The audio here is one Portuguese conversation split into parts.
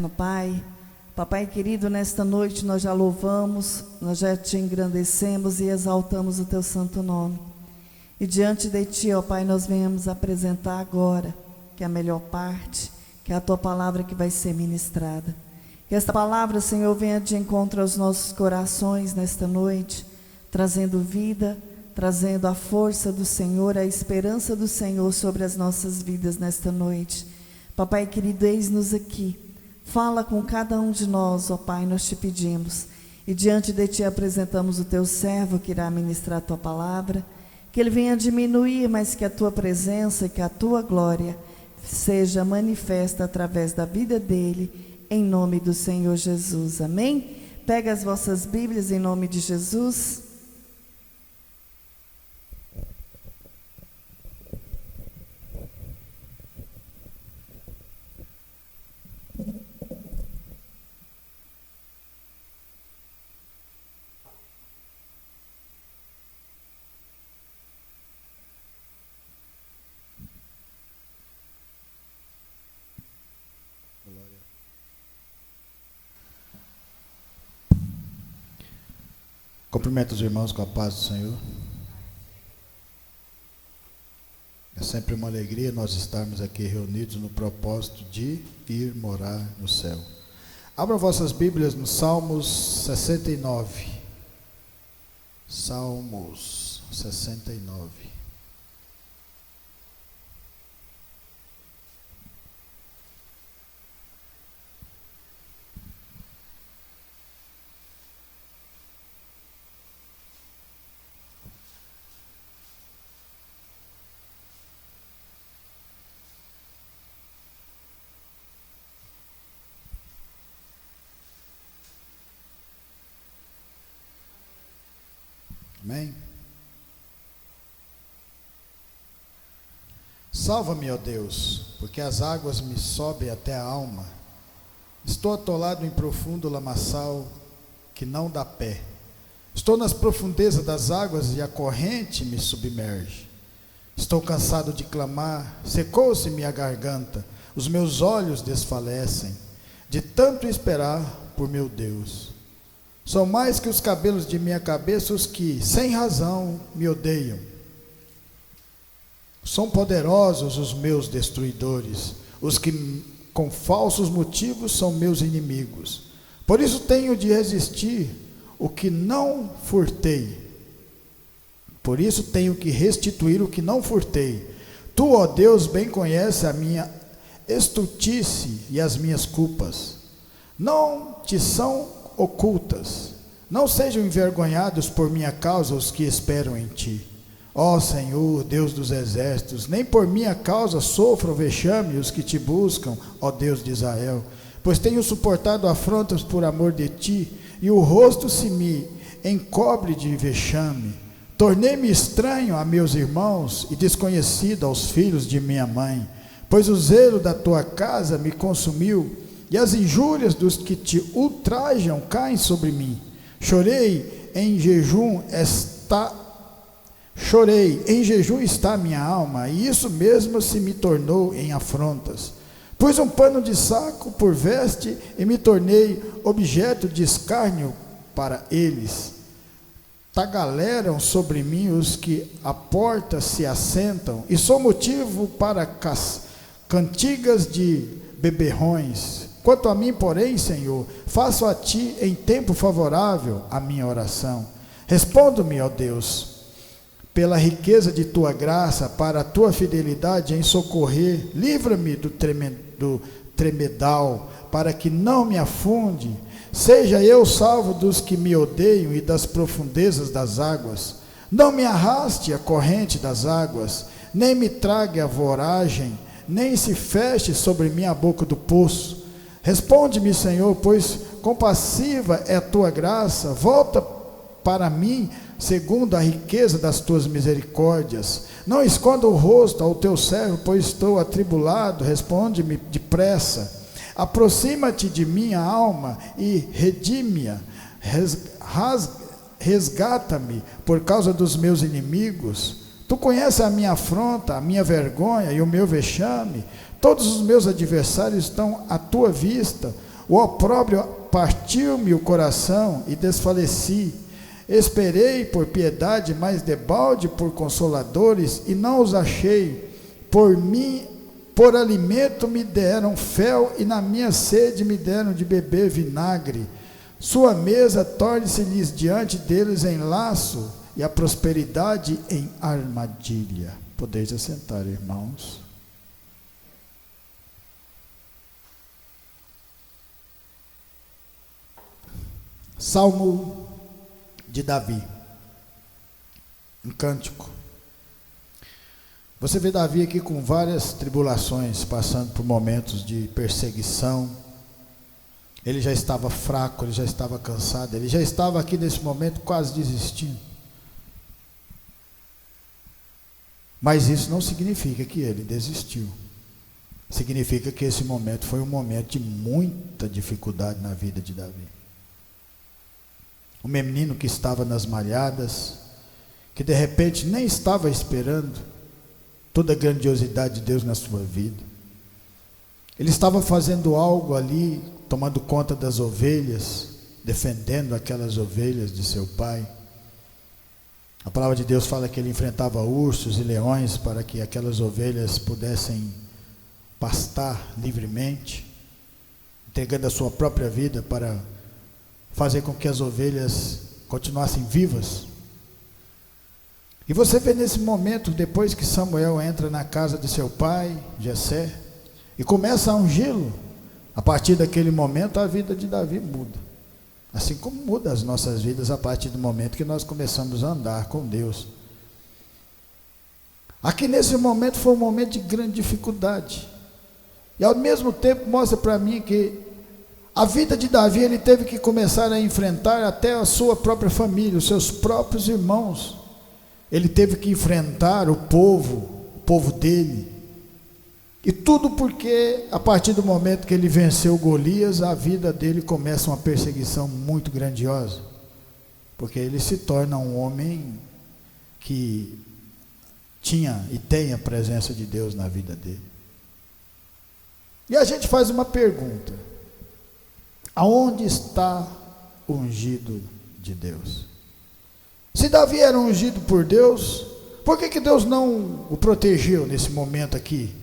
eterno Pai, Papai querido, nesta noite nós já louvamos, nós já te engrandecemos e exaltamos o teu santo nome. E diante de ti, ó Pai, nós venhamos apresentar agora, que é a melhor parte, que é a tua palavra que vai ser ministrada. Que esta palavra, Senhor, venha de encontro aos nossos corações nesta noite, trazendo vida, trazendo a força do Senhor, a esperança do Senhor sobre as nossas vidas nesta noite. Papai querido, eis-nos aqui. Fala com cada um de nós, ó Pai, nós te pedimos. E diante de ti apresentamos o teu servo que irá ministrar a tua palavra. Que ele venha diminuir, mas que a tua presença e que a tua glória seja manifesta através da vida dele, em nome do Senhor Jesus. Amém? Pega as vossas Bíblias em nome de Jesus. Cumprimento os irmãos com a paz do Senhor. É sempre uma alegria nós estarmos aqui reunidos no propósito de ir morar no céu. Abra vossas Bíblias no Salmos 69. Salmos 69. Amém? Salva-me, ó Deus, porque as águas me sobem até a alma. Estou atolado em profundo lamaçal que não dá pé. Estou nas profundezas das águas e a corrente me submerge. Estou cansado de clamar, secou-se minha garganta, os meus olhos desfalecem, de tanto esperar por meu Deus. São mais que os cabelos de minha cabeça os que, sem razão, me odeiam. São poderosos os meus destruidores, os que, com falsos motivos, são meus inimigos. Por isso tenho de resistir o que não furtei. Por isso tenho que restituir o que não furtei. Tu, ó Deus, bem conheces a minha estultice e as minhas culpas. Não te são ocultas. Não sejam envergonhados por minha causa os que esperam em ti. Ó Senhor, Deus dos exércitos, nem por minha causa sofram vexame os que te buscam, ó Deus de Israel, pois tenho suportado afrontas por amor de ti, e o rosto se me encobre de vexame. Tornei-me estranho a meus irmãos e desconhecido aos filhos de minha mãe, pois o zelo da tua casa me consumiu, e as injúrias dos que te ultrajam caem sobre mim. Chorei, em jejum está minha alma, e isso mesmo se me tornou em afrontas. Pus um pano de saco por veste e me tornei objeto de escárnio para eles. Tagaleram sobre mim os que à porta se assentam, e sou motivo para cantigas de beberrões. Quanto a mim, porém, Senhor, faço a ti em tempo favorável a minha oração. Responde-me, ó Deus, pela riqueza de tua graça, para a tua fidelidade em socorrer. Livra-me do tremedal, para que não me afunde. Seja eu salvo dos que me odeiam e das profundezas das águas. Não me arraste a corrente das águas, nem me trague a voragem, nem se feche sobre mim a boca do poço. Responde-me, Senhor, pois compassiva é a tua graça. Volta para mim segundo a riqueza das tuas misericórdias. Não esconda o rosto ao teu servo, pois estou atribulado. Responde-me depressa. Aproxima-te de minha alma e redime-a. Resgata-me por causa dos meus inimigos. Tu conheces a minha afronta, a minha vergonha e o meu vexame. Todos os meus adversários estão à tua vista. O opróbrio partiu-me o coração e desfaleci. Esperei por piedade, mas debalde por consoladores, e não os achei. Por mim, por alimento me deram fel, e na minha sede me deram de beber vinagre. Sua mesa torne-se-lhes diante deles em laço, e a prosperidade em armadilha. Podeis assentar, irmãos. Salmo de Davi, um cântico. Você vê Davi aqui com várias tribulações, passando por momentos de perseguição. Ele já estava fraco, ele já estava cansado, ele já estava aqui nesse momento quase desistindo. Mas isso não significa que ele desistiu. Significa que esse momento foi um momento de muita dificuldade na vida de Davi. O menino que estava nas malhadas, que de repente nem estava esperando toda a grandiosidade de Deus na sua vida. Ele estava fazendo algo ali, tomando conta das ovelhas, defendendo aquelas ovelhas de seu pai. A palavra de Deus fala que ele enfrentava ursos e leões para que aquelas ovelhas pudessem pastar livremente, entregando a sua própria vida para fazer com que as ovelhas continuassem vivas. E você vê nesse momento, depois que Samuel entra na casa de seu pai, Jessé, e começa a ungí-lo, a partir daquele momento a vida de Davi muda. Assim como muda as nossas vidas a partir do momento que nós começamos a andar com Deus. Aqui nesse momento foi um momento de grande dificuldade. E ao mesmo tempo mostra para mim que a vida de Davi, ele teve que começar a enfrentar até a sua própria família, os seus próprios irmãos. Ele teve que enfrentar o povo dele. E tudo porque, a partir do momento que ele venceu Golias, a vida dele começa uma perseguição muito grandiosa. Porque ele se torna um homem que tinha e tem a presença de Deus na vida dele. E a gente faz uma pergunta: aonde está o ungido de Deus? Se Davi era ungido por Deus, por que Deus não o protegeu nesse momento aqui?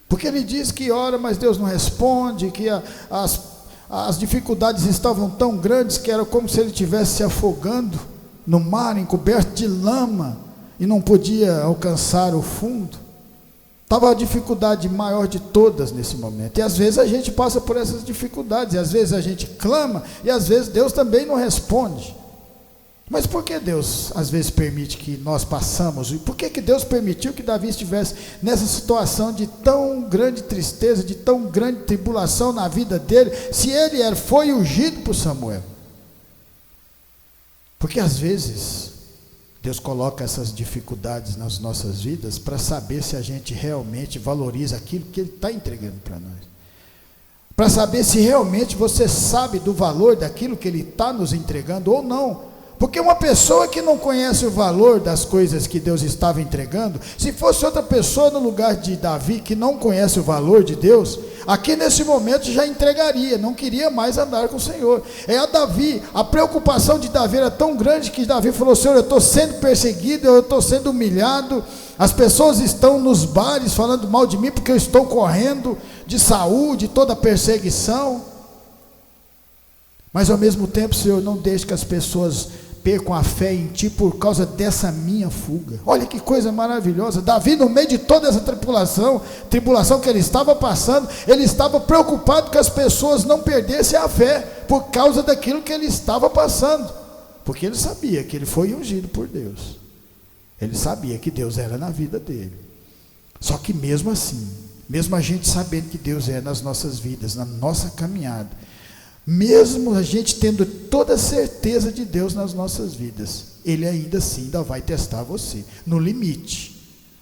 Porque ele diz que ora, mas Deus não responde, que as dificuldades estavam tão grandes que era como se ele estivesse se afogando no mar, encoberto de lama, e não podia alcançar o fundo. Estava a dificuldade maior de todas nesse momento. E às vezes a gente passa por essas dificuldades, e às vezes a gente clama, e às vezes Deus também não responde. Mas por que Deus às vezes permite que nós passamos? E por que Deus permitiu que Davi estivesse nessa situação de tão grande tristeza, de tão grande tribulação na vida dele, se ele foi ungido por Samuel? Porque às vezes Deus coloca essas dificuldades nas nossas vidas para saber se a gente realmente valoriza aquilo que Ele está entregando para nós. Para saber se realmente você sabe do valor daquilo que Ele está nos entregando ou não. Porque uma pessoa que não conhece o valor das coisas que Deus estava entregando, se fosse outra pessoa no lugar de Davi que não conhece o valor de Deus, aqui nesse momento já entregaria, não queria mais andar com o Senhor. A preocupação de Davi era tão grande que Davi falou: Senhor, eu estou sendo perseguido, eu estou sendo humilhado, as pessoas estão nos bares falando mal de mim porque eu estou correndo de Saul, de toda a perseguição. Mas ao mesmo tempo, Senhor, não deixe que as pessoas percam a fé em Ti por causa dessa minha fuga. Olha que coisa maravilhosa. Davi, no meio de toda essa tribulação que ele estava passando, ele estava preocupado que as pessoas não perdessem a fé por causa daquilo que ele estava passando, porque ele sabia que ele foi ungido por Deus, ele sabia que Deus era na vida dele. Só que mesmo assim, mesmo a gente sabendo que Deus é nas nossas vidas, na nossa caminhada, mesmo a gente tendo toda a certeza de Deus nas nossas vidas, Ele ainda assim ainda vai testar você, no limite.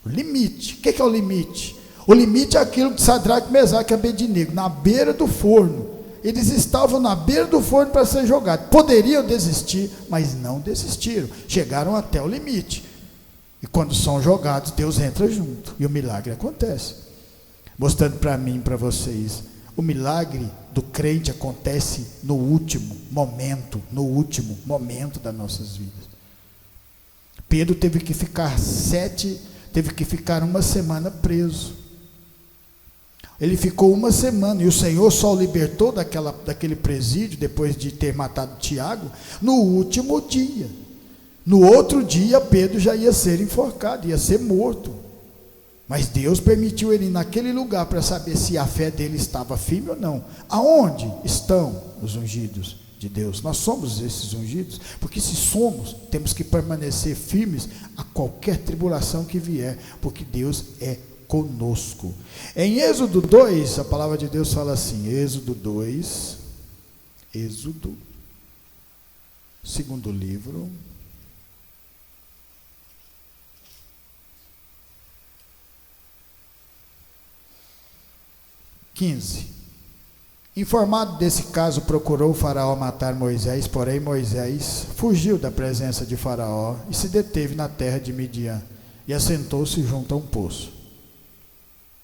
O limite, o que é o limite? O limite é aquilo que Sadraque, Mesaque e Abednego, na beira do forno, eles estavam na beira do forno para ser jogados, poderiam desistir, mas não desistiram, chegaram até o limite, e quando são jogados, Deus entra junto, e o milagre acontece, mostrando para mim e para vocês, o milagre do crente acontece no último momento das nossas vidas. Pedro teve que ficar uma semana preso. Ele ficou uma semana, e o Senhor só o libertou daquele presídio, depois de ter matado Tiago, no último dia. No outro dia, Pedro já ia ser enforcado, ia ser morto. Mas Deus permitiu ele ir naquele lugar para saber se a fé dele estava firme ou não. Aonde estão os ungidos de Deus? Nós somos esses ungidos, porque se somos, temos que permanecer firmes a qualquer tribulação que vier, porque Deus é conosco. Em Êxodo 2, a palavra de Deus fala assim, Êxodo, segundo livro, Informado desse caso, procurou o faraó matar Moisés, porém Moisés fugiu da presença de Faraó e se deteve na terra de Midian e assentou-se junto a um poço.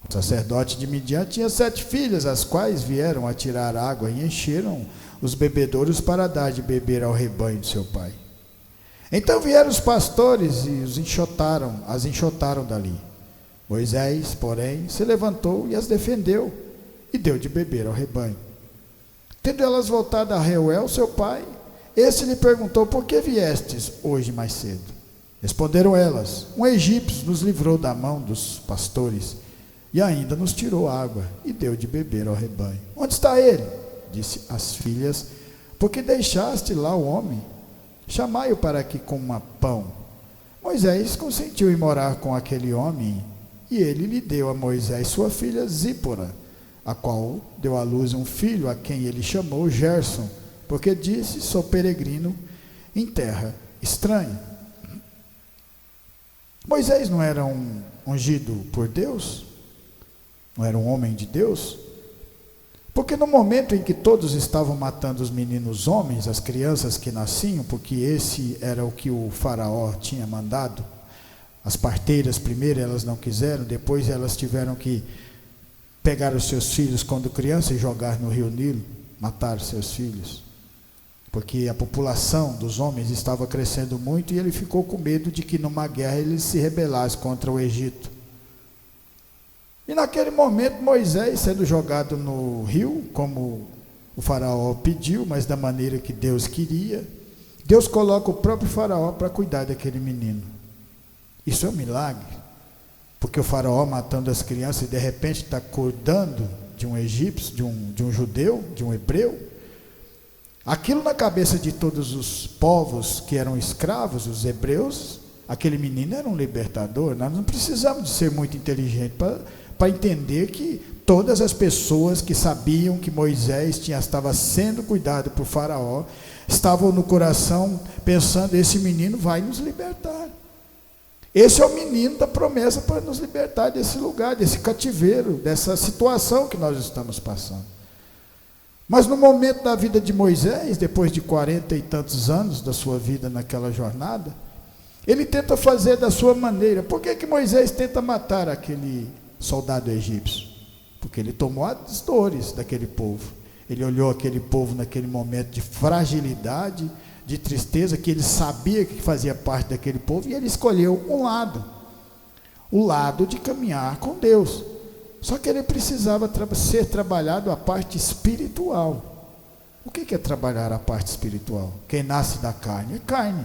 O sacerdote de Midian tinha 7 filhas, as quais vieram a tirar água e encheram os bebedouros para dar de beber ao rebanho de seu pai. Então vieram os pastores e as enxotaram dali. Moisés, porém, se levantou e as defendeu e deu de beber ao rebanho. Tendo elas voltado a Reuel, seu pai, esse lhe perguntou: por que viestes hoje mais cedo? Responderam elas: um egípcio nos livrou da mão dos pastores e ainda nos tirou água e deu de beber ao rebanho. Onde está ele? Disse as filhas: porque deixaste lá o homem? Chamai-o para que coma pão. Moisés consentiu em morar com aquele homem, e ele lhe deu a Moisés sua filha Zípora, a qual deu à luz um filho, a quem ele chamou Gerson, porque disse: sou peregrino em terra estranha. Moisés não era um ungido por Deus? Não era um homem de Deus? Porque no momento em que todos estavam matando os meninos homens, as crianças que nasciam, porque esse era o que o faraó tinha mandado, as parteiras primeiro elas não quiseram, depois elas tiveram que pegar os seus filhos quando criança e jogar no rio Nilo, matar os seus filhos, porque a população dos homens estava crescendo muito e ele ficou com medo de que numa guerra ele se rebelasse contra o Egito. E naquele momento Moisés, sendo jogado no rio, como o faraó pediu, mas da maneira que Deus queria, Deus coloca o próprio faraó para cuidar daquele menino. Isso é um milagre, porque o faraó matando as crianças e de repente está cuidando de um egípcio, de um judeu, de um hebreu. Aquilo na cabeça de todos os povos que eram escravos, os hebreus, aquele menino era um libertador. Nós não precisamos de ser muito inteligentes para entender que todas as pessoas que sabiam que Moisés estava sendo cuidado por Faraó, estavam no coração pensando: esse menino vai nos libertar. Esse é o menino da promessa para nos libertar desse lugar, desse cativeiro, dessa situação que nós estamos passando. Mas no momento da vida de Moisés, depois de 40 e tantos anos da sua vida naquela jornada, ele tenta fazer da sua maneira. Por que Moisés tenta matar aquele soldado egípcio? Porque ele tomou as dores daquele povo. Ele olhou aquele povo naquele momento de fragilidade, de tristeza, que ele sabia que fazia parte daquele povo, e ele escolheu um lado, o lado de caminhar com Deus. Só que ele precisava ser trabalhado a parte espiritual. O que é trabalhar a parte espiritual? Quem nasce da carne é carne.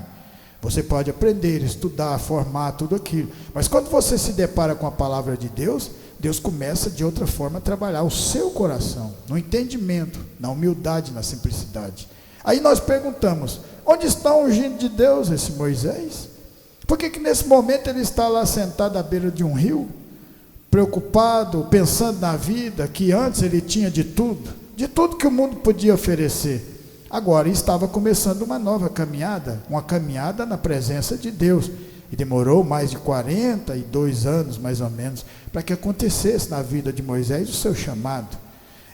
Você pode aprender, estudar, formar, tudo aquilo. Mas quando você se depara com a palavra de Deus, Deus começa de outra forma a trabalhar o seu coração, no entendimento, na humildade, na simplicidade. Aí nós perguntamos: onde está o ungido de Deus, esse Moisés? Por que nesse momento ele está lá sentado à beira de um rio, preocupado, pensando na vida, que antes ele tinha de tudo que o mundo podia oferecer? Agora estava começando uma nova caminhada, uma caminhada na presença de Deus. E demorou mais de 42 anos, mais ou menos, para que acontecesse na vida de Moisés o seu chamado.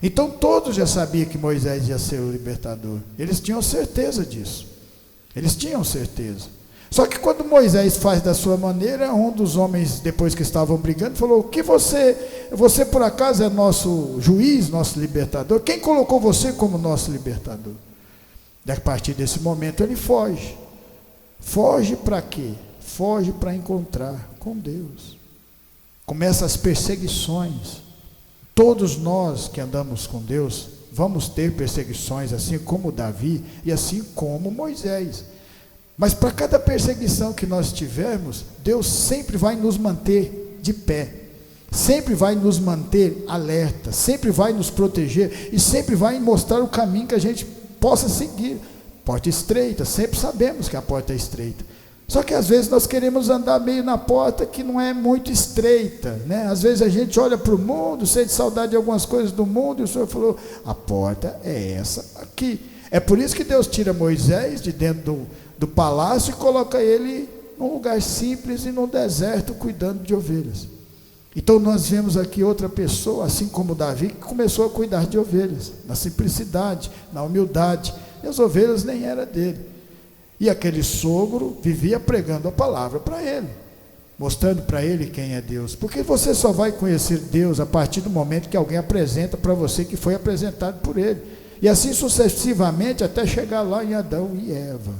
Então todos já sabiam que Moisés ia ser o libertador. Eles tinham certeza disso. Eles tinham certeza. Só que quando Moisés faz da sua maneira, um dos homens, depois que estavam brigando, falou: que você por acaso é nosso juiz, nosso libertador? Quem colocou você como nosso libertador? E a partir desse momento ele foge. Foge para quê? Foge para encontrar com Deus. Começam as perseguições. Todos nós que andamos com Deus vamos ter perseguições, assim como Davi e assim como Moisés. Mas para cada perseguição que nós tivermos, Deus sempre vai nos manter de pé, sempre vai nos manter alerta, sempre vai nos proteger e sempre vai mostrar o caminho que a gente possa seguir. Porta estreita, sempre sabemos que a porta é estreita. Só que às vezes nós queremos andar meio na porta que não é muito estreita, né? Às vezes a gente olha para o mundo, sente saudade de algumas coisas do mundo, e o Senhor falou: a porta é essa aqui. É por isso que Deus tira Moisés de dentro do palácio e coloca ele num lugar simples e num deserto, cuidando de ovelhas. Então nós vemos aqui outra pessoa, assim como Davi, que começou a cuidar de ovelhas, na simplicidade, na humildade, e as ovelhas nem eram dele. E aquele sogro vivia pregando a palavra para ele, mostrando para ele quem é Deus, porque você só vai conhecer Deus a partir do momento que alguém apresenta para você que foi apresentado por ele, e assim sucessivamente até chegar lá em Adão e Eva,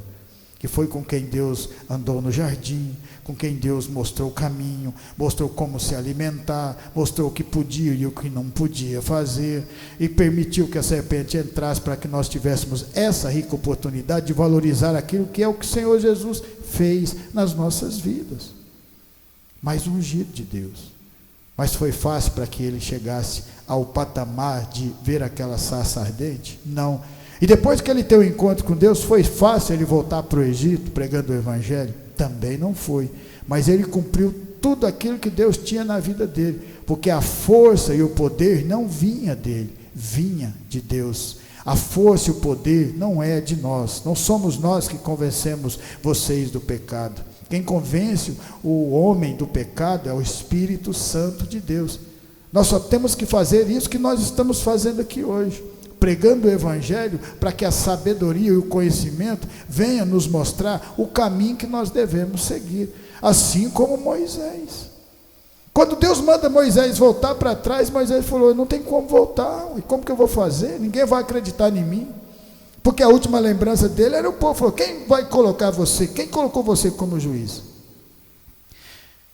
que foi com quem Deus andou no jardim, com quem Deus mostrou o caminho, mostrou como se alimentar, mostrou o que podia e o que não podia fazer, e permitiu que a serpente entrasse para que nós tivéssemos essa rica oportunidade de valorizar aquilo que é o que o Senhor Jesus fez nas nossas vidas. Mais ungido de Deus. Mas foi fácil para que ele chegasse ao patamar de ver aquela sarça ardente? Não. E depois que ele teve o encontro com Deus, foi fácil ele voltar para o Egito pregando o Evangelho? Também não foi. Mas ele cumpriu tudo aquilo que Deus tinha na vida dele, porque a força e o poder não vinha dele, vinha de Deus. A força e o poder não é de nós, não somos nós que convencemos vocês do pecado. Quem convence o homem do pecado é o Espírito Santo de Deus. Nós só temos que fazer isso que nós estamos fazendo aqui hoje, pregando o Evangelho, para que a sabedoria e o conhecimento venham nos mostrar o caminho que nós devemos seguir, assim como Moisés. Quando Deus manda Moisés voltar para trás, Moisés falou: não tem como voltar, e como que eu vou fazer? Ninguém vai acreditar em mim, porque a última lembrança dele era o povo. Falou: quem vai colocar você? Quem colocou você como juiz?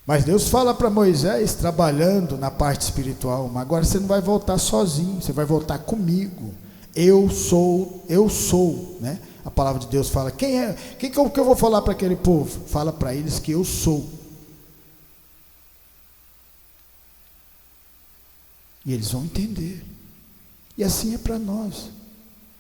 Mas Deus fala para Moisés, trabalhando na parte espiritual: mas agora você não vai voltar sozinho, você vai voltar comigo. Eu sou, né? A palavra de Deus fala: quem é? Que eu vou falar para aquele povo? Fala para eles que eu sou. E eles vão entender. E assim é para nós.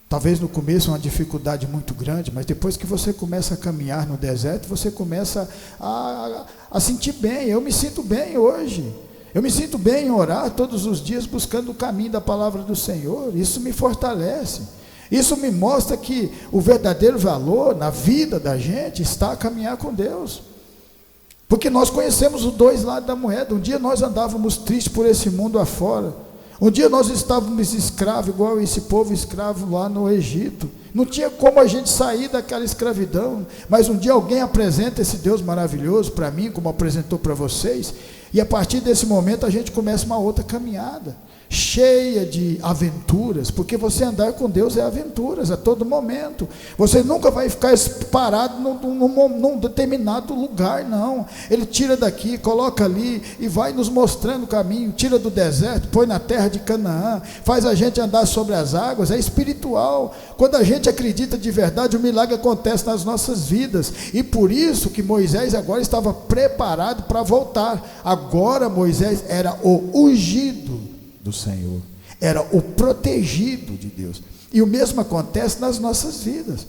Talvez no começo uma dificuldade muito grande, mas depois que você começa a caminhar no deserto, você começa a sentir bem. Eu me sinto bem hoje. Eu me sinto bem em orar todos os dias, buscando o caminho da palavra do Senhor. Isso me fortalece. Isso me mostra que o verdadeiro valor na vida da gente está a caminhar com Deus. Porque nós conhecemos os dois lados da moeda. Um dia nós andávamos tristes por esse mundo afora. Um dia nós estávamos escravos, igual esse povo escravo lá no Egito. Não tinha como a gente sair daquela escravidão. Mas um dia alguém apresenta esse Deus maravilhoso para mim, como apresentou para vocês. E a partir desse momento a gente começa uma outra caminhada, cheia de aventuras, porque você andar com Deus é aventuras a todo momento. Você nunca vai ficar parado num determinado lugar, não. Ele tira daqui, coloca ali e vai nos mostrando o caminho. Tira do deserto, põe na terra de Canaã, faz a gente andar sobre as águas. É espiritual. Quando a gente acredita de verdade, o milagre acontece nas nossas vidas. E por isso que Moisés agora estava preparado para voltar. Agora Moisés era o ungido do Senhor, era o protegido de Deus. E o mesmo acontece nas nossas vidas.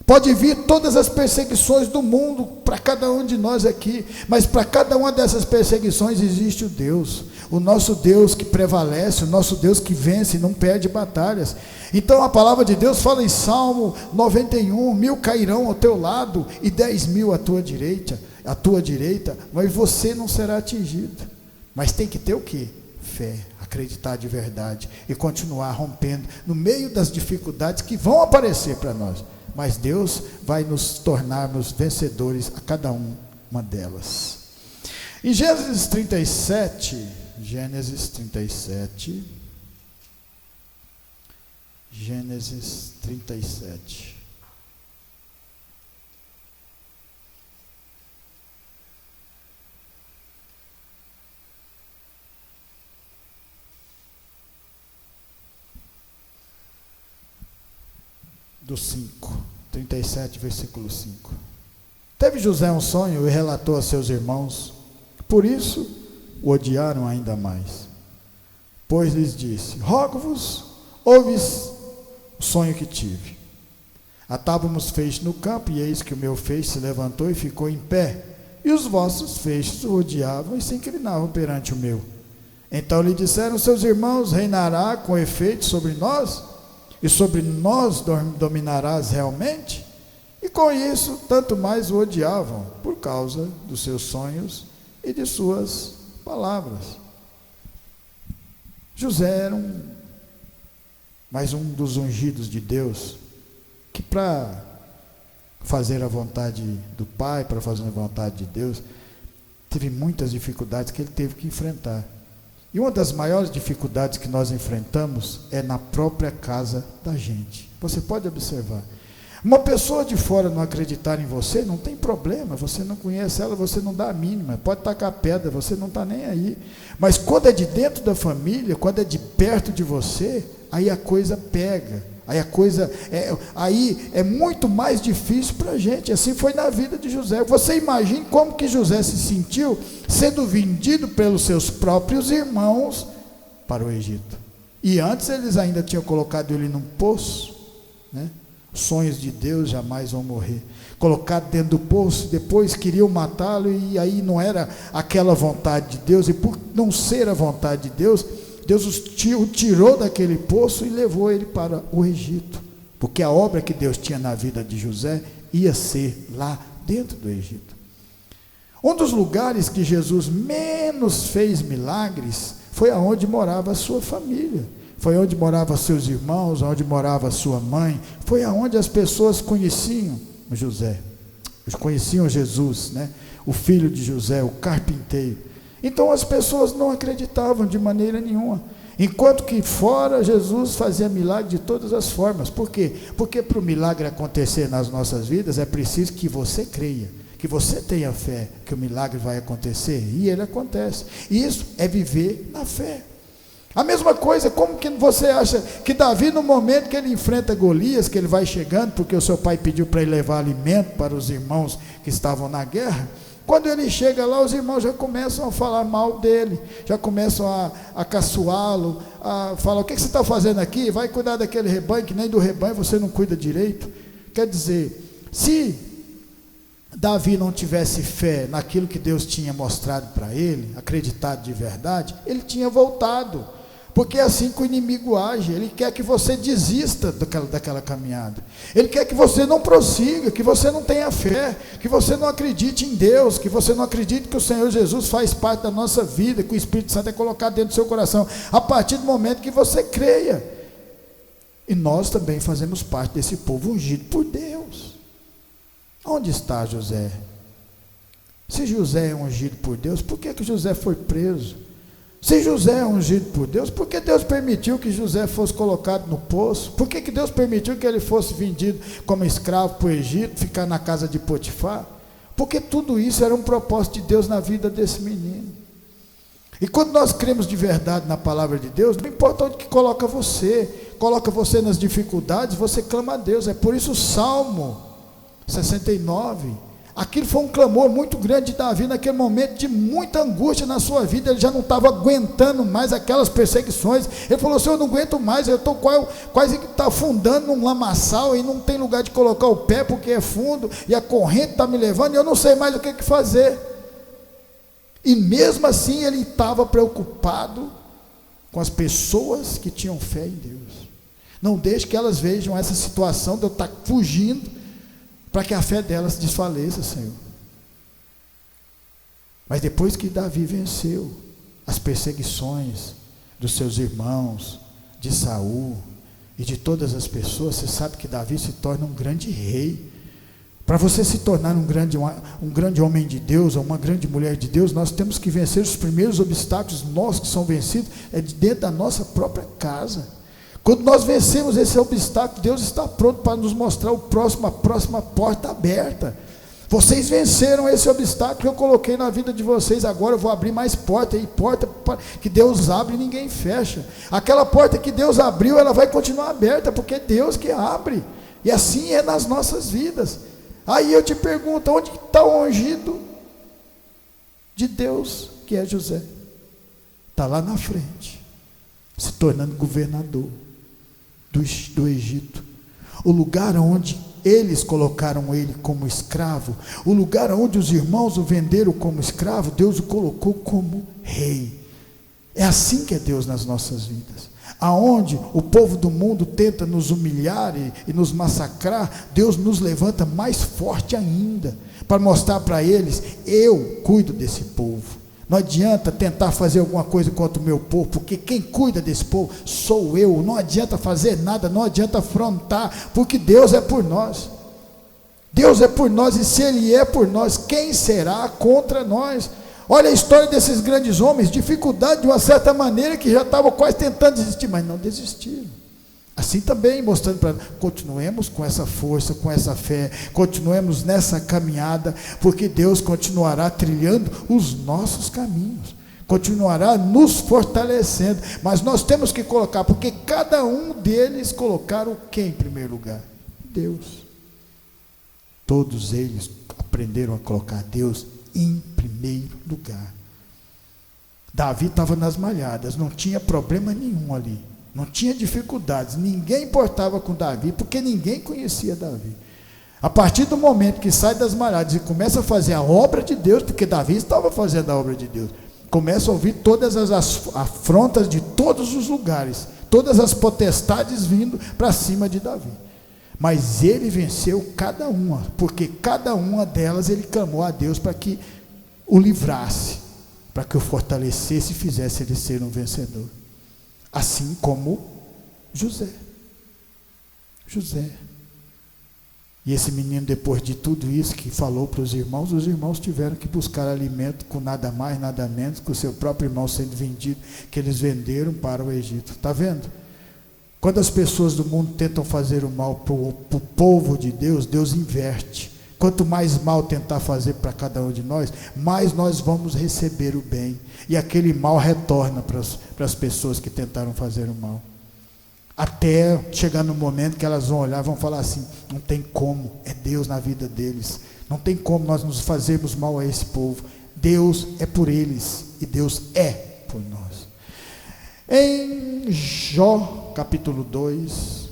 Pode vir todas as perseguições do mundo para cada um de nós aqui, mas para cada uma dessas perseguições existe o Deus, o nosso Deus que prevalece, o nosso Deus que vence e não perde batalhas. Então a palavra de Deus fala em Salmo 91, 1000 cairão ao teu lado e 10.000 à tua direita, mas você não será atingido. Mas tem que ter o quê? Fé, acreditar de verdade e continuar rompendo no meio das dificuldades que vão aparecer para nós, mas Deus vai nos tornarmos vencedores a cada uma delas. Em Gênesis 37, Gênesis 37, do 5, 37, versículo 5. Teve José um sonho e relatou a seus irmãos, por isso o odiaram ainda mais. Pois lhes disse: rogo-vos, ouves o sonho que tive. Atávamos feixes no campo, e eis que o meu feixe se levantou e ficou em pé, e os vossos feixes o odiavam e se inclinavam perante o meu. Então lhe disseram seus irmãos: reinará com efeito sobre nós? E sobre nós dominarás realmente? E com isso, tanto mais o odiavam, por causa dos seus sonhos e de suas palavras. José era mais um dos ungidos de Deus, que para fazer a vontade do Pai, para fazer a vontade de Deus, teve muitas dificuldades que ele teve que enfrentar. E uma das maiores dificuldades que nós enfrentamos é na própria casa da gente. Você pode observar. Uma pessoa de fora não acreditar em você, não tem problema, você não conhece ela, você não dá a mínima, pode tacar pedra, você não está nem aí. Mas quando é de dentro da família, quando é de perto de você, aí a coisa pega, aí é muito mais difícil para a gente. Assim foi na vida de José. Você imagine como que José se sentiu sendo vendido pelos seus próprios irmãos para o Egito. E antes eles ainda tinham colocado ele num poço, né? Sonhos de Deus jamais vão morrer. Colocado dentro do poço, depois queriam matá-lo, e aí não era aquela vontade de Deus, e por não ser a vontade de Deus, Deus o tirou daquele poço e levou ele para o Egito, porque a obra que Deus tinha na vida de José ia ser lá dentro do Egito. Um dos lugares que Jesus menos fez milagres foi aonde morava a sua família, foi onde moravam seus irmãos, onde morava sua mãe, foi aonde as pessoas conheciam José, conheciam Jesus, né? O filho de José, o carpinteiro. Então as pessoas não acreditavam de maneira nenhuma, enquanto que fora Jesus fazia milagre de todas as formas. Por quê? Porque para o milagre acontecer nas nossas vidas é preciso que você creia, que você tenha fé que o milagre vai acontecer, e ele acontece. Isso é viver na fé. A mesma coisa, como que você acha que Davi, no momento que ele enfrenta Golias, que ele vai chegando, porque o seu pai pediu para ele levar alimento para os irmãos que estavam na guerra, quando ele chega lá, os irmãos já começam a falar mal dele, já começam a caçoá-lo, a falar: o que você está fazendo aqui? Vai cuidar daquele rebanho, que nem do rebanho você não cuida direito. Quer dizer, se Davi não tivesse fé naquilo que Deus tinha mostrado para ele, acreditado de verdade, ele tinha voltado, porque é assim que o inimigo age. Ele quer que você desista daquela caminhada, ele quer que você não prossiga, que você não tenha fé, que você não acredite em Deus, que você não acredite que o Senhor Jesus faz parte da nossa vida, que o Espírito Santo é colocado dentro do seu coração, a partir do momento que você creia. E nós também fazemos parte desse povo ungido por Deus. Onde está José? Se José é ungido por Deus, por que José foi preso? Se José é ungido por Deus, por que Deus permitiu que José fosse colocado no poço? Por que Deus permitiu que ele fosse vendido como escravo para o Egito, ficar na casa de Potifar? Porque tudo isso era um propósito de Deus na vida desse menino. E quando nós cremos de verdade na palavra de Deus, não importa onde que coloca você nas dificuldades, você clama a Deus. É por isso o Salmo 69, aquilo foi um clamor muito grande de Davi, naquele momento de muita angústia na sua vida. Ele já não estava aguentando mais aquelas perseguições. Ele falou: Senhor, eu não aguento mais, eu estou quase que está afundando num lamaçal, e não tem lugar de colocar o pé, porque é fundo, e a corrente está me levando, e eu não sei mais o que fazer. E mesmo assim ele estava preocupado com as pessoas que tinham fé em Deus. Não deixe que elas vejam essa situação de eu estar fugindo, para que a fé delas desfaleça, Senhor. Mas depois que Davi venceu as perseguições dos seus irmãos, de Saul e de todas as pessoas, você sabe que Davi se torna um grande rei. Para você se tornar um grande homem de Deus, ou uma grande mulher de Deus, nós temos que vencer os primeiros obstáculos nossos que são vencidos, é de dentro da nossa própria casa. Quando nós vencemos esse obstáculo, Deus está pronto para nos mostrar a próxima porta aberta. Vocês venceram esse obstáculo que eu coloquei na vida de vocês, agora eu vou abrir mais porta, e porta que Deus abre e ninguém fecha. Aquela porta que Deus abriu, ela vai continuar aberta, porque é Deus que abre, e assim é nas nossas vidas. Aí eu te pergunto, onde está o ungido de Deus, que é José? Está lá na frente, se tornando governador do Egito. O lugar onde eles colocaram ele como escravo, o lugar onde os irmãos o venderam como escravo, Deus o colocou como rei. É assim que é Deus nas nossas vidas. Aonde o povo do mundo tenta nos humilhar e nos massacrar, Deus nos levanta mais forte ainda, para mostrar para eles: eu cuido desse povo. Não adianta tentar fazer alguma coisa contra o meu povo, porque quem cuida desse povo sou eu. Não adianta fazer nada, não adianta afrontar, porque Deus é por nós. Deus é por nós, e se Ele é por nós, quem será contra nós? Olha a história desses grandes homens, dificuldade de uma certa maneira, que já estavam quase tentando desistir, mas não desistiram. Assim também, mostrando para nós, continuemos com essa força, com essa fé, continuemos nessa caminhada, porque Deus continuará trilhando os nossos caminhos, continuará nos fortalecendo, mas nós temos que colocar, porque cada um deles colocaram quem em primeiro lugar? Deus. Todos eles aprenderam a colocar Deus em primeiro lugar. Davi estava nas malhadas, não tinha problema nenhum ali, não tinha dificuldades, ninguém importava com Davi, porque ninguém conhecia Davi. A partir do momento que sai das malhadas e começa a fazer a obra de Deus, porque Davi estava fazendo a obra de Deus, começa a ouvir todas as afrontas de todos os lugares, todas as potestades vindo para cima de Davi. Mas ele venceu cada uma, porque cada uma delas ele clamou a Deus para que o livrasse, para que o fortalecesse e fizesse ele ser um vencedor. Assim como José. E esse menino, depois de tudo isso que falou para os irmãos tiveram que buscar alimento com nada mais, nada menos que o seu próprio irmão sendo vendido, que eles venderam para o Egito. Está vendo? Quando as pessoas do mundo tentam fazer o mal para o povo de Deus, Deus inverte. Quanto mais mal tentar fazer para cada um de nós, mais nós vamos receber o bem. E aquele mal retorna para as pessoas que tentaram fazer o mal. Até chegar no momento que elas vão olhar e vão falar assim: não tem como, é Deus na vida deles. Não tem como nós nos fazermos mal a esse povo. Deus é por eles e Deus é por nós. Em Jó capítulo 2,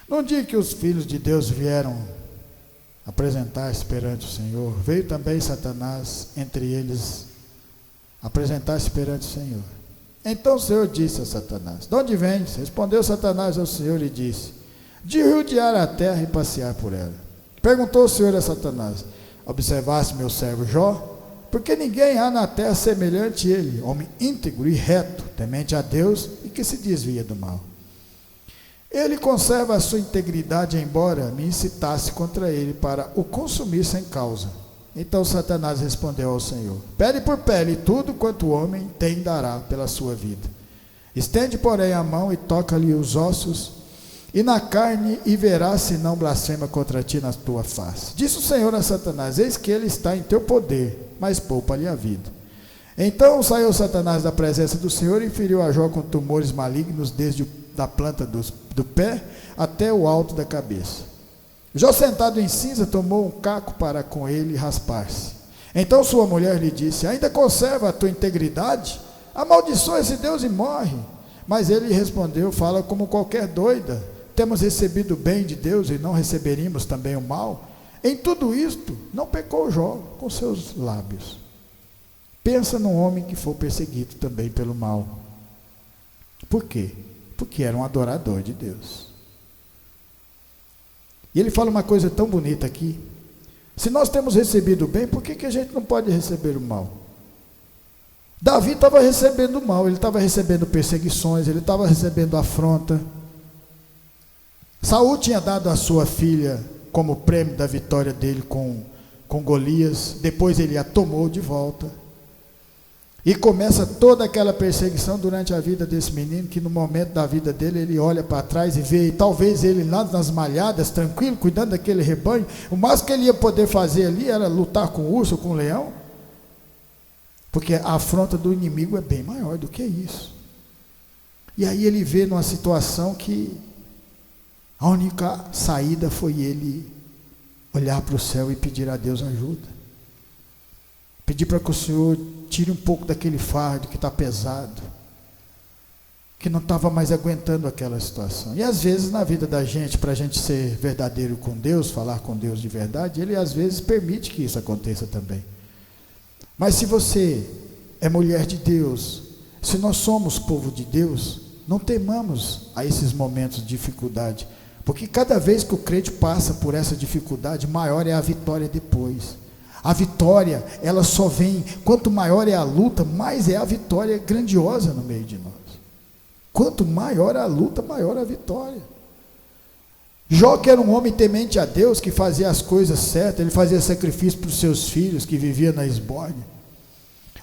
no dia que os filhos de Deus vieram apresentar-se perante o Senhor, veio também Satanás entre eles apresentar-se perante o Senhor. Então o Senhor disse a Satanás: de onde vens? Respondeu Satanás ao Senhor e disse: de rodear a terra e passear por ela. Perguntou o Senhor a Satanás: observaste meu servo Jó? Porque ninguém há na terra semelhante a ele, homem íntegro e reto, temente a Deus e que se desvia do mal. Ele conserva a sua integridade, embora me incitasse contra ele para o consumir sem causa. Então Satanás respondeu ao Senhor: pele por pele, tudo quanto o homem tem dará pela sua vida. Estende, porém, a mão e toca-lhe os ossos e na carne, e verás se não blasfema contra ti na tua face. Disse o Senhor a Satanás: eis que ele está em teu poder, mas poupa-lhe a vida. Então saiu Satanás da presença do Senhor e feriu a Jó com tumores malignos desde da planta do pé até o alto da cabeça. Jó, sentado em cinza, tomou um caco para com ele raspar-se. Então sua mulher lhe disse: ainda conserva a tua integridade? Amaldiçoa esse Deus e morre. Mas ele respondeu: fala como qualquer doida. Temos recebido o bem de Deus e não receberíamos também o mal? Em tudo isto não pecou Jó com seus lábios. Pensa num homem que foi perseguido também pelo mal. Por quê? Porque era um adorador de Deus. E ele fala uma coisa tão bonita aqui. Se nós temos recebido o bem, por que a gente não pode receber o mal? Davi estava recebendo o mal, ele estava recebendo perseguições, ele estava recebendo afronta. Saul tinha dado a sua filha como prêmio da vitória dele com Golias, depois ele a tomou de volta. E começa toda aquela perseguição durante a vida desse menino, que no momento da vida dele, ele olha para trás e vê, e talvez ele lá nas malhadas, tranquilo, cuidando daquele rebanho, o máximo que ele ia poder fazer ali era lutar com o urso, com o leão, porque a afronta do inimigo é bem maior do que isso. E aí ele vê numa situação que a única saída foi ele olhar para o céu e pedir a Deus ajuda. Pedir para que o Senhor tire um pouco daquele fardo que está pesado, que não estava mais aguentando aquela situação. E às vezes na vida da gente, para a gente ser verdadeiro com Deus, falar com Deus de verdade, Ele às vezes permite que isso aconteça também. Mas se você é mulher de Deus, se nós somos povo de Deus, não temamos a esses momentos de dificuldade, porque cada vez que o crente passa por essa dificuldade, maior é a vitória depois. A vitória, ela só vem, quanto maior é a luta, mais é a vitória grandiosa no meio de nós. Quanto maior a luta, maior a vitória. Jó, que era um homem temente a Deus, que fazia as coisas certas, ele fazia sacrifício para os seus filhos, que vivia na esbórnia.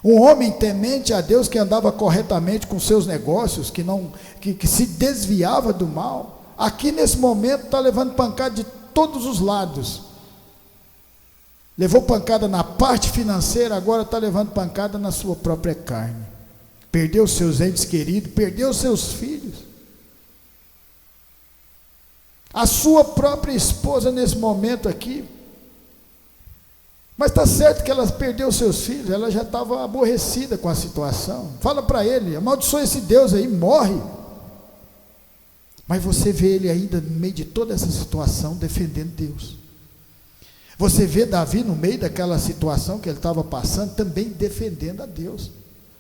Um homem temente a Deus, que andava corretamente com seus negócios, que se desviava do mal, aqui nesse momento está levando pancada de todos os lados. Levou pancada na parte financeira, agora está levando pancada na sua própria carne. Perdeu seus entes queridos, perdeu seus filhos. A sua própria esposa nesse momento aqui. Mas está certo que ela perdeu seus filhos, ela já estava aborrecida com a situação. Fala para ele, amaldiçoa esse Deus aí, morre. Mas você vê ele ainda no meio de toda essa situação defendendo Deus. Você vê Davi no meio daquela situação que ele estava passando, também defendendo a Deus.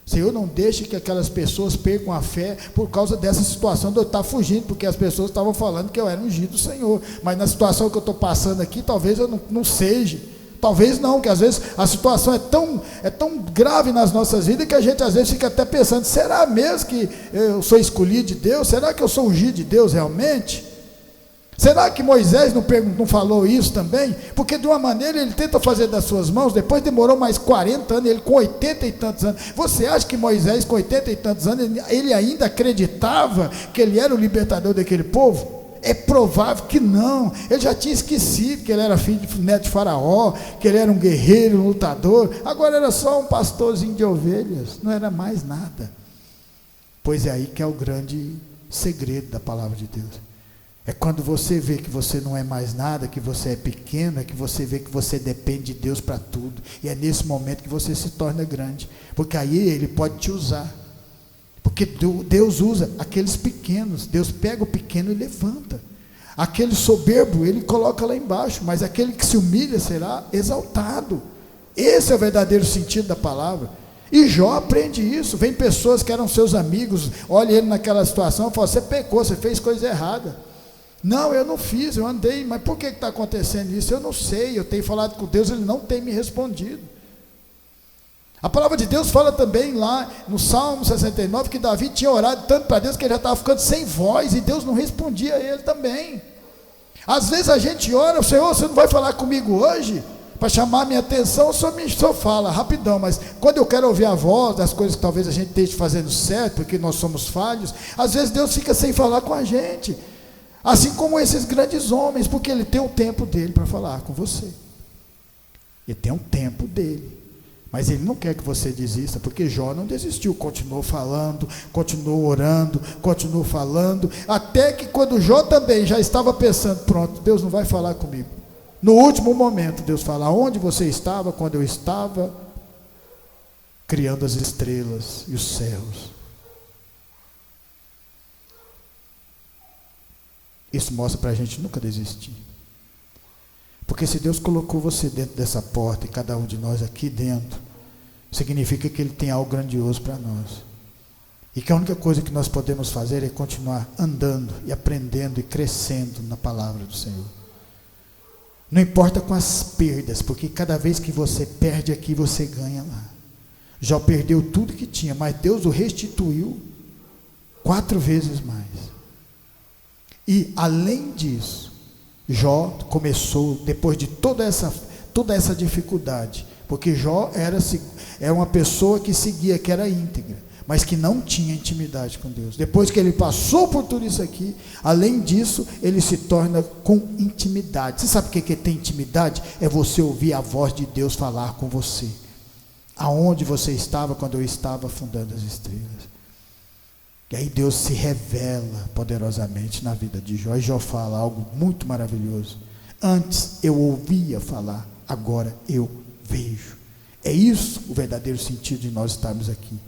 Senhor, não deixe que aquelas pessoas percam a fé por causa dessa situação de eu estar fugindo, porque as pessoas estavam falando que eu era ungido do Senhor, mas na situação que eu estou passando aqui, talvez eu não seja, talvez não, que às vezes a situação é tão grave nas nossas vidas, que a gente às vezes fica até pensando, será mesmo que eu sou escolhido de Deus? Será que eu sou ungido de Deus realmente? Será que Moisés não falou isso também? Porque de uma maneira ele tenta fazer das suas mãos, depois demorou mais 40 anos, ele com 80 e tantos anos. Você acha que Moisés com 80 e tantos anos, ele ainda acreditava que ele era o libertador daquele povo? É provável que não. Ele já tinha esquecido que ele era neto de Faraó, que ele era um guerreiro, um lutador. Agora era só um pastorzinho de ovelhas, não era mais nada. Pois é aí que é o grande segredo da palavra de Deus. É quando você vê que você não é mais nada, que você é pequeno, é que você vê que você depende de Deus para tudo. E é nesse momento que você se torna grande. Porque aí Ele pode te usar. Porque Deus usa aqueles pequenos. Deus pega o pequeno e levanta. Aquele soberbo, Ele coloca lá embaixo. Mas aquele que se humilha será exaltado. Esse é o verdadeiro sentido da palavra. E Jó aprende isso. Vem pessoas que eram seus amigos, olha ele naquela situação e fala, você pecou, você fez coisa errada. Não, eu não fiz, eu andei, mas por que está acontecendo isso? Eu não sei, eu tenho falado com Deus, Ele não tem me respondido. A palavra de Deus fala também lá no Salmo 69, que Davi tinha orado tanto para Deus, que ele já estava ficando sem voz, e Deus não respondia a ele também. Às vezes a gente ora, Senhor, você não vai falar comigo hoje? Para chamar a minha atenção, o Senhor fala rapidão, mas quando eu quero ouvir a voz das coisas que talvez a gente esteja fazendo certo, porque nós somos falhos, às vezes Deus fica sem falar com a gente. Assim como esses grandes homens, porque Ele tem o tempo dele para falar com você. Ele tem um tempo dele. Mas Ele não quer que você desista, porque Jó não desistiu, continuou falando, continuou orando, continuou falando, até que quando Jó também já estava pensando, pronto, Deus não vai falar comigo. No último momento, Deus fala, onde você estava quando eu estava criando as estrelas e os céus? Isso mostra para a gente nunca desistir. Porque se Deus colocou você dentro dessa porta, e cada um de nós aqui dentro, significa que Ele tem algo grandioso para nós. E que a única coisa que nós podemos fazer é continuar andando e aprendendo e crescendo na palavra do Senhor. Não importa com as perdas, porque cada vez que você perde aqui, você ganha lá. Jó perdeu tudo que tinha, mas Deus o restituiu 4 vezes mais. E além disso, Jó começou, depois de toda essa dificuldade, porque Jó era uma pessoa que seguia, que era íntegra, mas que não tinha intimidade com Deus. Depois que ele passou por tudo isso aqui, além disso, ele se torna com intimidade. Você sabe o que é ter intimidade? É você ouvir a voz de Deus falar com você. Aonde você estava quando eu estava afundando as estrelas. E aí Deus se revela poderosamente na vida de Jó. E Jó fala algo muito maravilhoso. Antes eu ouvia falar, agora eu vejo. É isso o verdadeiro sentido de nós estarmos aqui.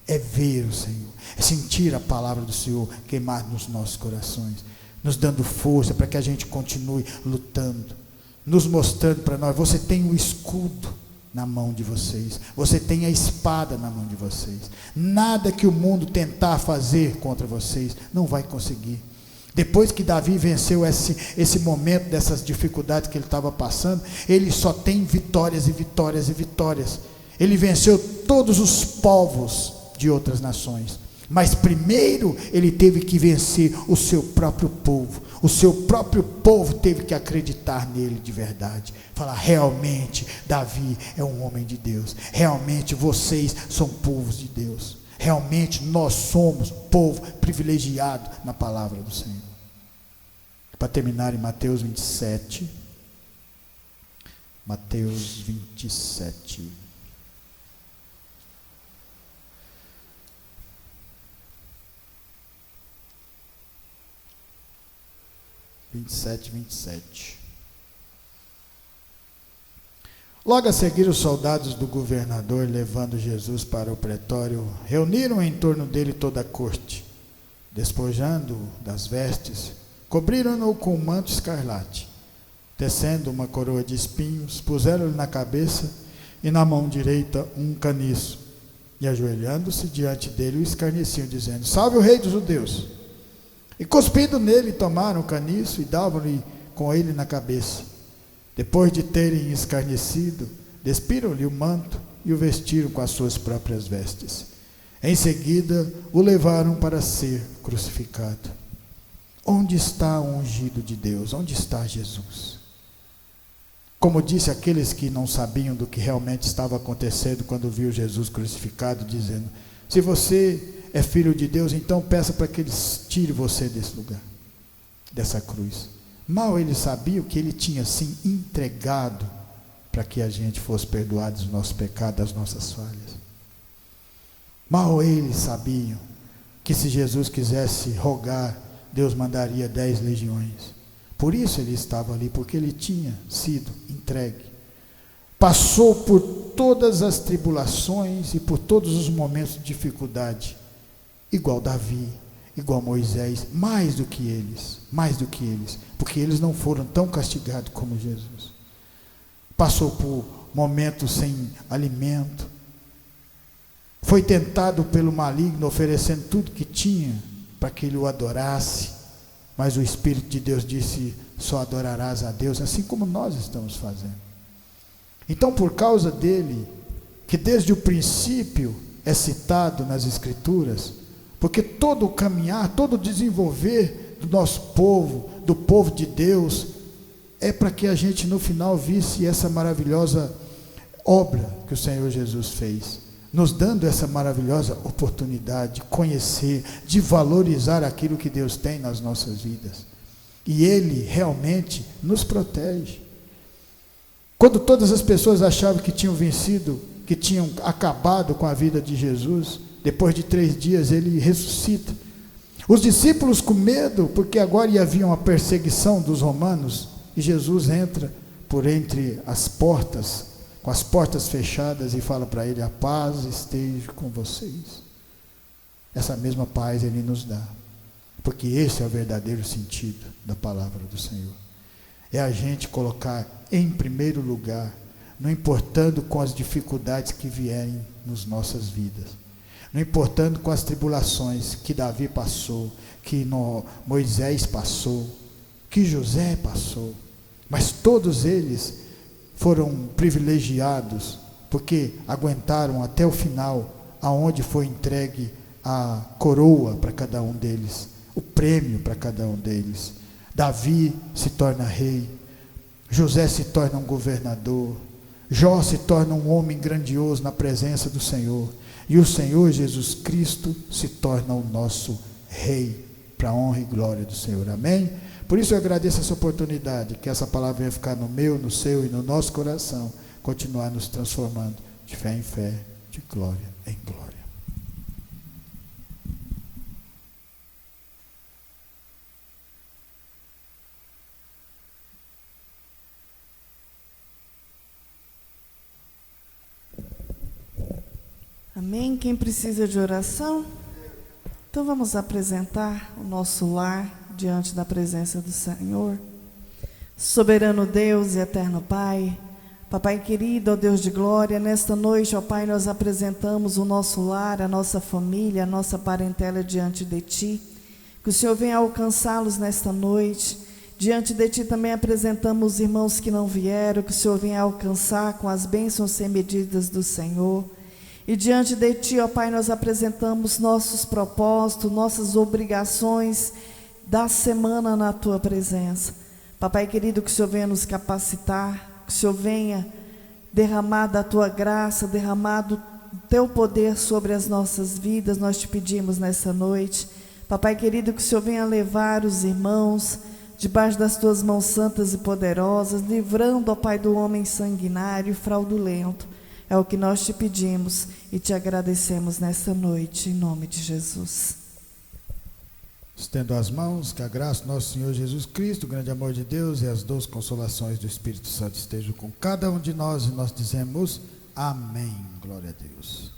É ver o Senhor, é sentir a palavra do Senhor queimar nos nossos corações, nos dando força para que a gente continue lutando, nos mostrando para nós. Você tem o escudo na mão de vocês, você tem a espada na mão de vocês. Nada que o mundo tentar fazer contra vocês não vai conseguir. Depois que Davi venceu esse momento dessas dificuldades que ele estava passando, ele só tem vitórias e vitórias e vitórias. Ele venceu todos os povos de outras nações, mas primeiro ele teve que vencer o seu próprio povo. O seu próprio povo teve que acreditar nele de verdade, falar: realmente Davi é um homem de Deus, realmente vocês são povos de Deus, realmente nós somos povo privilegiado na palavra do Senhor. Para terminar, em Mateus 27, Mateus 27, (27, 27). Logo a seguir, os soldados do governador, levando Jesus para o pretório, reuniram em torno dele toda a corte. Despojando-o das vestes, cobriram-no com um manto escarlate. Tecendo uma coroa de espinhos, puseram-lhe na cabeça e na mão direita um caniço. E ajoelhando-se diante dele, o escarneciam, dizendo: Salve o rei dos judeus! E cuspindo nele, tomaram o caniço e davam-lhe com ele na cabeça. Depois de terem escarnecido, despiram-lhe o manto e o vestiram com as suas próprias vestes. Em seguida, o levaram para ser crucificado. Onde está o ungido de Deus? Onde está Jesus? Como disse aqueles que não sabiam do que realmente estava acontecendo quando viu Jesus crucificado, dizendo: se você é filho de Deus, então peça para que eles tirem você desse lugar, dessa cruz. Mal eles sabiam que ele tinha sim entregado para que a gente fosse perdoado dos nossos pecados, das nossas falhas. Mal eles sabiam que se Jesus quisesse rogar, Deus mandaria 10 legiões. Por isso ele estava ali, porque ele tinha sido entregue. Passou por todas as tribulações e por todos os momentos de dificuldade, igual Davi, igual Moisés, mais do que eles, porque eles não foram tão castigados como Jesus. Passou por momentos sem alimento, foi tentado pelo maligno, oferecendo tudo que tinha para que ele o adorasse, mas o Espírito de Deus disse: só adorarás a Deus, assim como nós estamos fazendo. Então, por causa dele, que desde o princípio é citado nas Escrituras, porque todo o caminhar, todo o desenvolver do nosso povo, do povo de Deus, é para que a gente no final visse essa maravilhosa obra que o Senhor Jesus fez, nos dando essa maravilhosa oportunidade de conhecer, de valorizar aquilo que Deus tem nas nossas vidas. E Ele realmente nos protege. Quando todas as pessoas achavam que tinham vencido, que tinham acabado com a vida de Jesus, depois de 3 dias ele ressuscita. Os discípulos com medo, porque agora ia haver uma perseguição dos romanos, e Jesus entra por entre as portas, com as portas fechadas, e fala para ele: a paz esteja com vocês. Essa mesma paz ele nos dá, porque esse é o verdadeiro sentido da palavra do Senhor. É a gente colocar em primeiro lugar não importando com as dificuldades que vierem nas nossas vidas, não importando com as tribulações que Davi passou, que Moisés passou, que José passou, mas todos eles foram privilegiados, porque aguentaram até o final, aonde foi entregue a coroa para cada um deles, o prêmio para cada um deles. Davi se torna rei, José se torna um governador, Jó se torna um homem grandioso na presença do Senhor, e o Senhor Jesus Cristo se torna o nosso rei, para a honra e glória do Senhor, amém? Por isso eu agradeço essa oportunidade, que essa palavra venha ficar no meu, no seu e no nosso coração, continuar nos transformando de fé em fé, de glória em glória. Amém? Quem precisa de oração? Então vamos apresentar o nosso lar diante da presença do Senhor. Soberano Deus e eterno Pai, Papai querido, ó Deus de glória, nesta noite, ó Pai, nós apresentamos o nosso lar, a nossa família, a nossa parentela diante de Ti. Que o Senhor venha alcançá-los nesta noite. Diante de Ti também apresentamos os irmãos que não vieram, que o Senhor venha alcançar com as bênçãos sem medidas do Senhor. E diante de Ti, ó Pai, nós apresentamos nossos propósitos, nossas obrigações da semana na Tua presença. Papai querido, que o Senhor venha nos capacitar, que o Senhor venha derramar da Tua graça, derramar do Teu poder sobre as nossas vidas, nós Te pedimos nessa noite. Papai querido, que o Senhor venha levar os irmãos debaixo das Tuas mãos santas e poderosas, livrando, ó Pai, do homem sanguinário e fraudulento. É o que nós Te pedimos e Te agradecemos nesta noite, em nome de Jesus. Estendo as mãos, que a graça do nosso Senhor Jesus Cristo, o grande amor de Deus e as doces consolações do Espírito Santo estejam com cada um de nós, e nós dizemos amém. Glória a Deus.